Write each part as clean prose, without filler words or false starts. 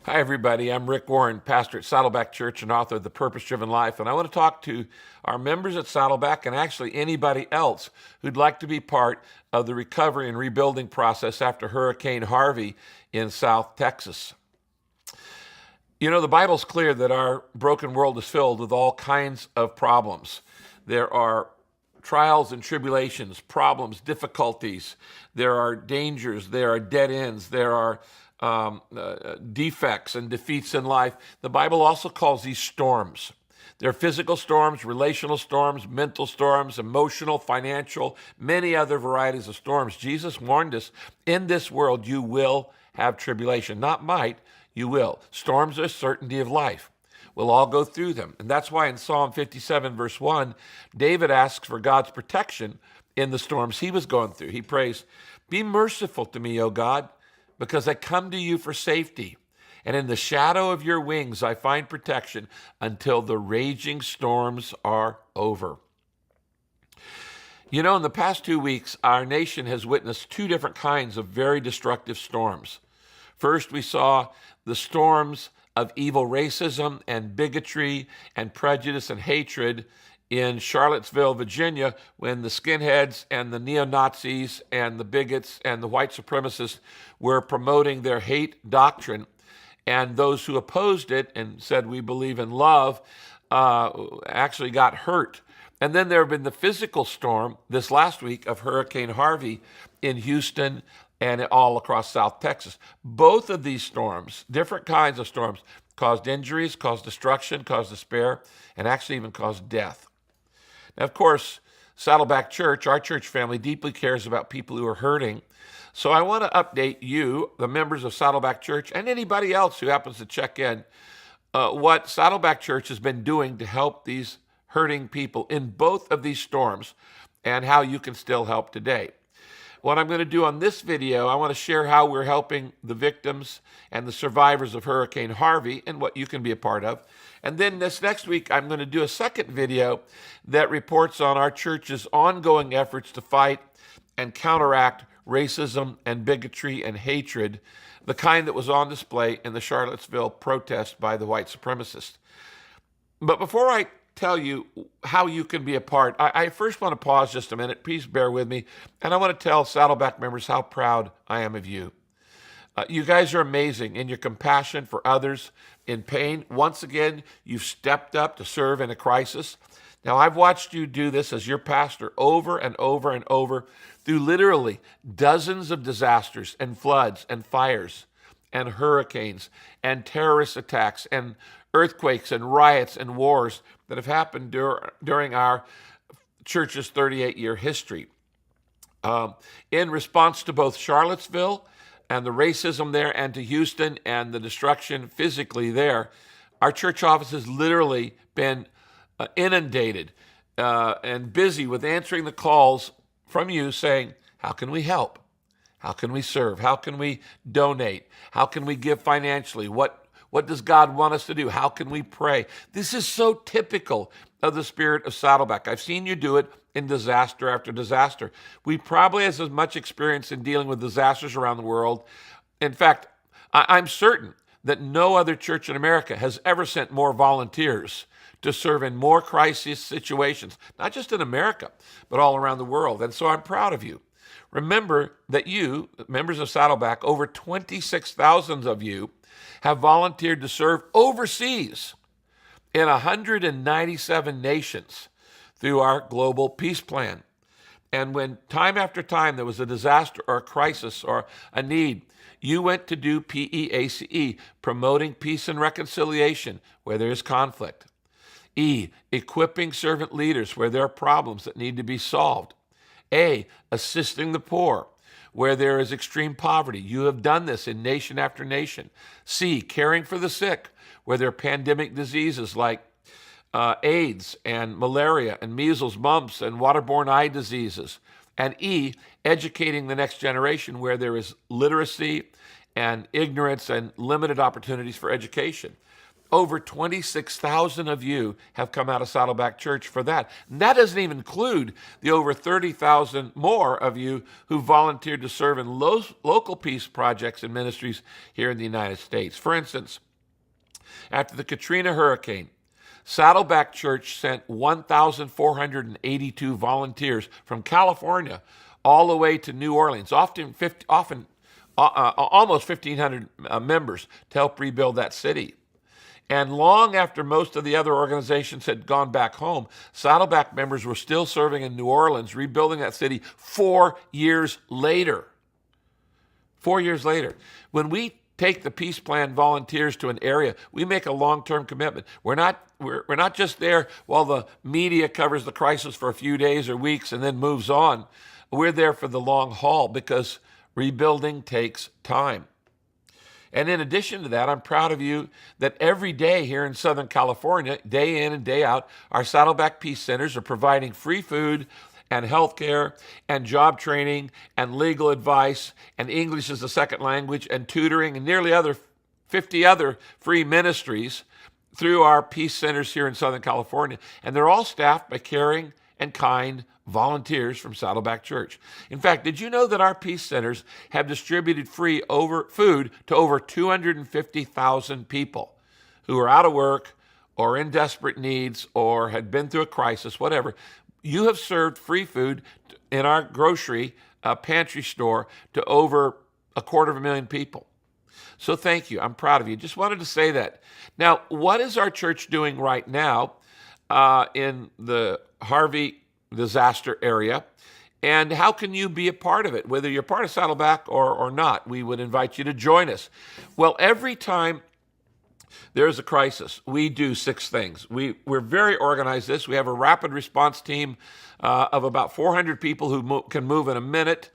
Hi, everybody. I'm Rick Warren, pastor at Saddleback Church and author of The Purpose Driven Life. And I want to talk to our members at Saddleback and actually anybody else who'd like to be part of the recovery and rebuilding process after Hurricane Harvey in South Texas. You know, the Bible's clear that our broken world is filled with all kinds of problems. There are trials and tribulations, problems, difficulties. There are dangers. There are dead ends. There are defects and defeats in life. The Bible also calls these storms. There are physical storms, relational storms, mental storms, emotional, financial, many other varieties of storms. Jesus warned us, in this world you will have tribulation. Not might, you will. Storms are a certainty of life. We'll all go through them. And that's why in Psalm 57, verse 1, David asks for God's protection in the storms he was going through. He prays, "Be merciful to me, O God, because I come to you for safety. And in the shadow of your wings, I find protection until the raging storms are over." You know, in the past 2 weeks, our nation has witnessed two different kinds of very destructive storms. First, we saw the storms of evil racism and bigotry and prejudice and hatred in Charlottesville, Virginia, when the skinheads and the neo-Nazis and the bigots and the white supremacists were promoting their hate doctrine. And those who opposed it and said, "We believe in love," actually got hurt. And then there have been the physical storm this last week of Hurricane Harvey in Houston and all across South Texas. Both of these storms, different kinds of storms, caused injuries, caused destruction, caused despair, and actually even caused death. Now, of course, Saddleback Church, our church family, deeply cares about people who are hurting. So I want to update you, the members of Saddleback Church, and anybody else who happens to check in, what Saddleback Church has been doing to help these hurting people in both of these storms and how you can still help today. What I'm going to do on this video, I want to share how we're helping the victims and the survivors of Hurricane Harvey and what you can be a part of. And then this next week, I'm going to do a second video that reports on our church's ongoing efforts to fight and counteract racism and bigotry and hatred, the kind that was on display in the Charlottesville protest by the white supremacists. But before I tell you how you can be a part, I first want to pause just a minute. Please bear with me. And I want to tell Saddleback members how proud I am of you. You guys are amazing in your compassion for others in pain. Once again, you've stepped up to serve in a crisis. Now, I've watched you do this as your pastor over and over and over through literally dozens of disasters and floods and fires and hurricanes and terrorist attacks and earthquakes and riots and wars that have happened during our church's 38-year history. In response to both Charlottesville and the racism there and to Houston and the destruction physically there, our church office has literally been inundated and busy with answering the calls from you saying, how can we help? How can we serve? How can we donate? How can we give financially? What does God want us to do? How can we pray? This is so typical of the spirit of Saddleback. I've seen you do it in disaster after disaster. We probably have as much experience in dealing with disasters around the world. In fact, I'm certain that no other church in America has ever sent more volunteers to serve in more crisis situations, not just in America, but all around the world. And so I'm proud of you. Remember that you, members of Saddleback, over 26,000 of you, have volunteered to serve overseas in 197 nations through our global peace plan. And when time after time there was a disaster or a crisis or a need, you went to do PEACE, promoting peace and reconciliation where there is conflict. E, equipping servant leaders where there are problems that need to be solved. A, assisting the poor where there is extreme poverty. You have done this in nation after nation. C, caring for the sick where there are pandemic diseases like AIDS and malaria and measles, mumps, and waterborne eye diseases. And E, educating the next generation where there is literacy and ignorance and limited opportunities for education. Over 26,000 of you have come out of Saddleback Church for that. And that doesn't even include the over 30,000 more of you who volunteered to serve in local peace projects and ministries here in the United States. For instance, after the Katrina hurricane, Saddleback Church sent 1,482 volunteers from California all the way to New Orleans, almost 1,500 members to help rebuild that city. And long after most of the other organizations had gone back home, Saddleback members were still serving in New Orleans, rebuilding that city 4 years later. 4 years later. When we take the Peace Plan volunteers to an area, we make a long-term commitment. We're not just there while the media covers the crisis for a few days or weeks and then moves on. We're there for the long haul because rebuilding takes time. And in addition to that, I'm proud of you that every day here in Southern California, day in and day out, our Saddleback Peace Centers are providing free food and health care and job training and legal advice and English as a second language and tutoring and nearly 50 other free ministries through our Peace Centers here in Southern California. And they're all staffed by caring and kind volunteers from Saddleback Church. In fact, did you know that our Peace Centers have distributed free food to over 250,000 people who are out of work or in desperate needs or had been through a crisis, whatever? You have served free food in our grocery pantry store to over 250,000 people. So thank you. I'm proud of you. Just wanted to say that. Now, what is our church doing right now in the Harvey disaster area, and how can you be a part of it, whether you're part of Saddleback or not? We would invite you to join us. Well, every time there's a crisis, we do 6 things. We're very organized. We have a rapid response team of about 400 people who can move in a minute.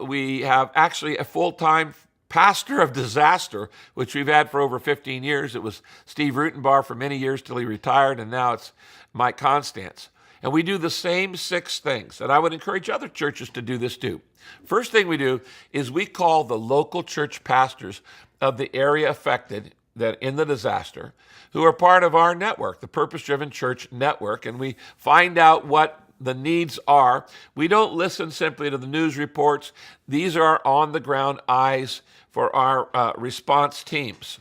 We have actually a full-time pastor of disaster, which we've had for over 15 years. It was Steve Rutenbar for many years till he retired, and now it's Mike Constance. And we do the same 6 things, and I would encourage other churches to do this too. First thing we do is we call the local church pastors of the area affected in the disaster, who are part of our network, the Purpose-Driven Church Network, and we find out what the needs are. We don't listen simply to the news reports. These are on-the-ground eyes for our response teams.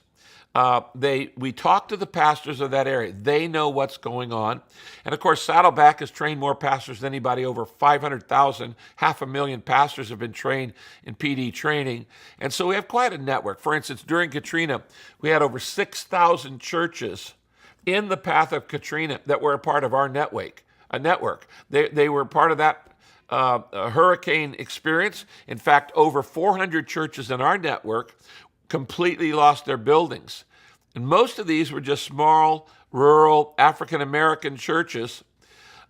We talk to the pastors of that area. They know what's going on. And of course, Saddleback has trained more pastors than anybody. Over 500,000, 500,000 pastors have been trained in PD training. And so we have quite a network. For instance, during Katrina, we had over 6,000 churches in the path of Katrina that were a part of our network. They were part of that hurricane experience. In fact, over 400 churches in our network completely lost their buildings. And most of these were just small, rural, African-American churches,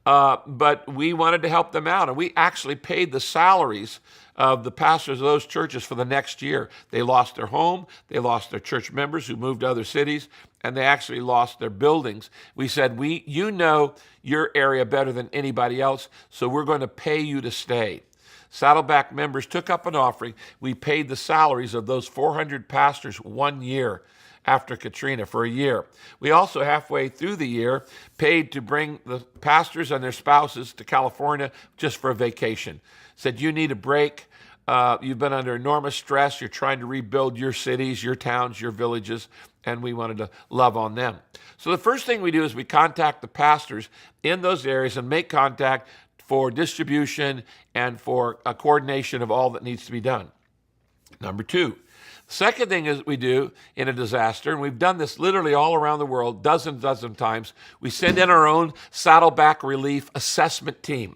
but we wanted to help them out. And we actually paid the salaries of the pastors of those churches for the next year. They lost their home, they lost their church members who moved to other cities, and they actually lost their buildings. We said, you know your area better than anybody else, so we're going to pay you to stay. Saddleback members took up an offering. We paid the salaries of those 400 pastors 1 year after Katrina, for a year. We also, halfway through the year, paid to bring the pastors and their spouses to California just for a vacation. Said, you need a break. You've been under enormous stress. You're trying to rebuild your cities, your towns, your villages, and we wanted to love on them. So the first thing we do is we contact the pastors in those areas and make contact for distribution and for a coordination of all that needs to be done. Number 2, second thing is we do in a disaster, and we've done this literally all around the world, dozens of times, we send in our own Saddleback Relief Assessment Team.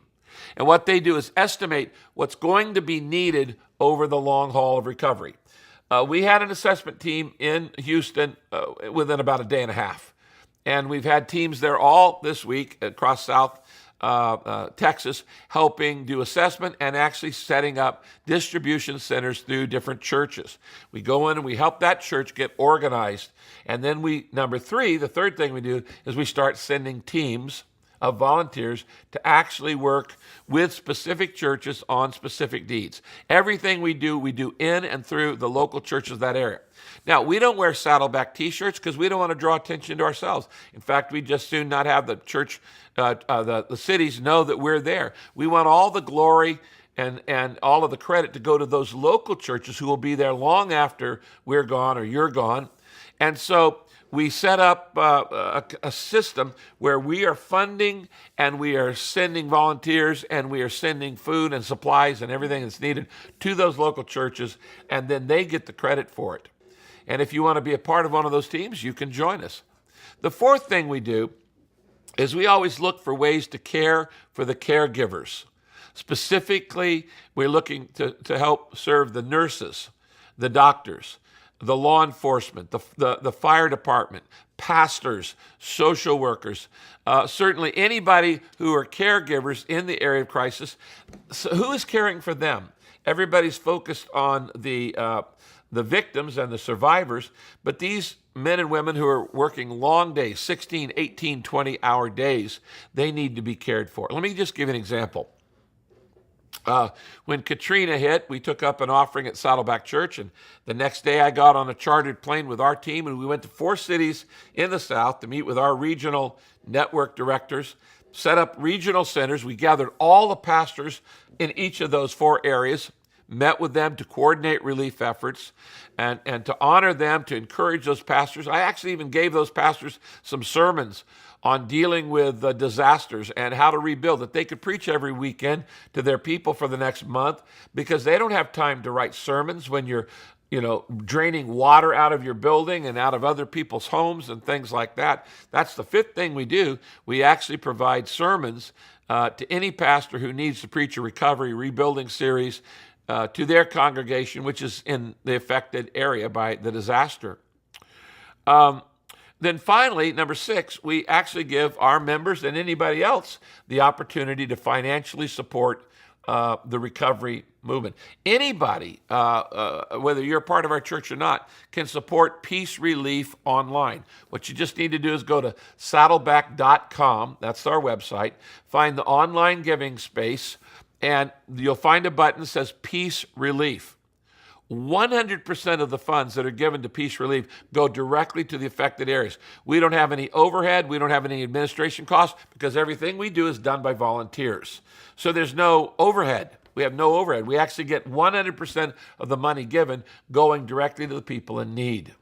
And what they do is estimate what's going to be needed over the long haul of recovery. We had an assessment team in Houston within about a day and a half. And we've had teams there all this week across South Texas, helping do assessment and actually setting up distribution centers through different churches. We go in and we help that church get organized. And then number 3, the third thing we do is we start sending teams of volunteers to actually work with specific churches on specific needs. Everything we do in and through the local churches of that area. Now, we don't wear Saddleback t-shirts because we don't want to draw attention to ourselves. In fact, we just soon not have the church, the cities know that we're there. We want all the glory and all of the credit to go to those local churches who will be there long after we're gone or you're gone. And so we set up a system where we are funding and we are sending volunteers and we are sending food and supplies and everything that's needed to those local churches, and then they get the credit for it. And if you want to be a part of one of those teams, you can join us. The fourth thing we do is we always look for ways to care for the caregivers. Specifically, we're looking to help serve the nurses, the doctors, the law enforcement, the fire department, pastors, social workers, certainly anybody who are caregivers in the area of crisis. So who is caring for them? Everybody's focused on the victims and the survivors, but these men and women who are working long days, 16, 18, 20-hour days, they need to be cared for. Let me just give you an example. When Katrina hit, we took up an offering at Saddleback Church, and the next day I got on a chartered plane with our team, and we went to 4 cities in the South to meet with our regional network directors, set up regional centers. We gathered all the pastors in each of those 4 areas, met with them to coordinate relief efforts and to honor them, to encourage those pastors. I actually even gave those pastors some sermons on dealing with disasters and how to rebuild, that they could preach every weekend to their people for the next month, because they don't have time to write sermons when you're draining water out of your building and out of other people's homes and things like that. That's the 5th thing we do. We actually provide sermons to any pastor who needs to preach a recovery, rebuilding series to their congregation, which is in the affected area by the disaster. Then finally, number 6, we actually give our members and anybody else the opportunity to financially support the recovery movement. Anybody, whether you're a part of our church or not, can support Peace Relief online. What you just need to do is go to saddleback.com, that's our website, find the online giving space, and you'll find a button that says Peace Relief. 100% of the funds that are given to Peace Relief go directly to the affected areas. We don't have any overhead. We don't have any administration costs because everything we do is done by volunteers. So there's no overhead. We have no overhead. We actually get 100% of the money given going directly to the people in need.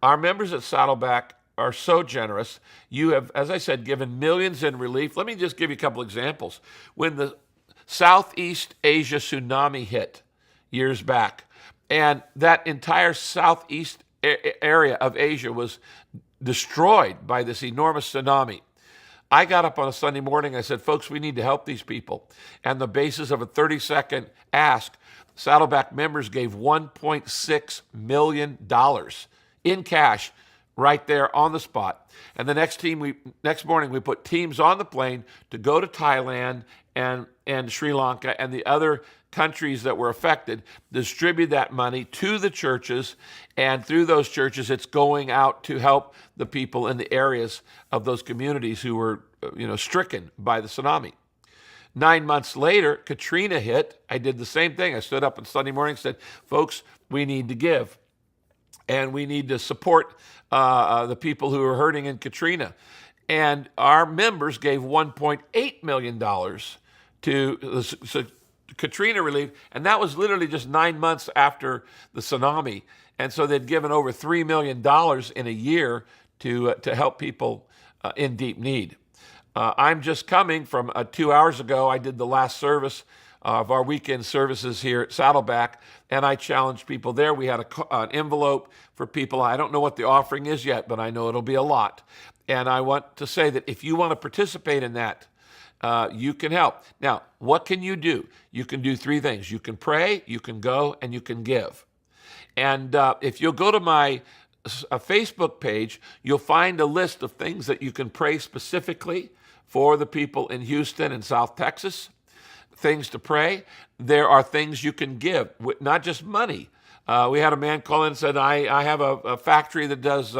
Our members at Saddleback are so generous. You have, as I said, given millions in relief. Let me just give you a couple examples. When the Southeast Asia tsunami hit years back, and that entire southeast area of Asia was destroyed by this enormous tsunami, I got up on a Sunday morning. I said, folks, we need to help these people. And the basis of a 30-second ask, Saddleback members gave $1.6 million in cash right there on the spot. And the next morning, we put teams on the plane to go to Thailand and Sri Lanka and the other countries that were affected, distribute that money to the churches, and through those churches, it's going out to help the people in the areas of those communities who were, stricken by the tsunami. 9 months later, Katrina hit. I did the same thing. I stood up on Sunday morning and said, folks, we need to give, and we need to support the people who are hurting in Katrina. And our members gave $1.8 million to the Katrina relief, and that was literally just 9 months after the tsunami. And so they'd given over $3 million in a year to help people in deep need. I'm just coming from 2 hours ago. I did the last service of our weekend services here at Saddleback, and I challenged people there. We had an envelope for people. I don't know what the offering is yet, but I know it'll be a lot. And I want to say that if you want to participate in that, you can help. Now, what can you do? You can do 3 things. You can pray, you can go, and you can give. And if you'll go to my Facebook page, you'll find a list of things that you can pray specifically for the people in Houston and South Texas, things to pray. There are things you can give, not just money. We had a man call in and said, I have a factory that does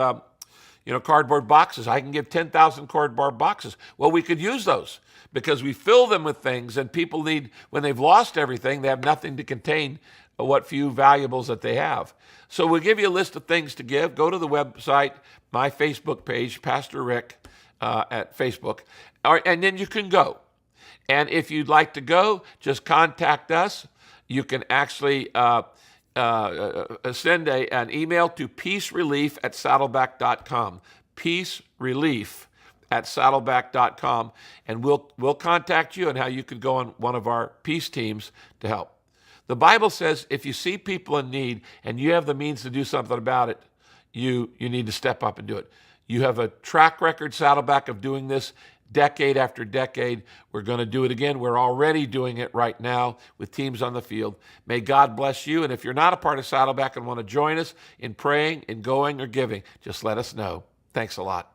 cardboard boxes. I can give 10,000 cardboard boxes. Well, we could use those because we fill them with things, and people need, when they've lost everything, they have nothing to contain what few valuables that they have. So we'll give you a list of things to give. Go to the website, my Facebook page, Pastor Rick at Facebook, and then you can go. And if you'd like to go, just contact us. You can actually send an email to peacerelief@saddleback.com, peacerelief@saddleback.com, and we'll contact you on how you could go on one of our peace teams to help. The Bible says if you see people in need and you have the means to do something about it, you need to step up and do it. You have a track record, Saddleback, of doing this decade after decade. We're going to do it again. We're already doing it right now with teams on the field. May God bless you. And if you're not a part of Saddleback and want to join us in praying, in going, or giving, just let us know. Thanks a lot.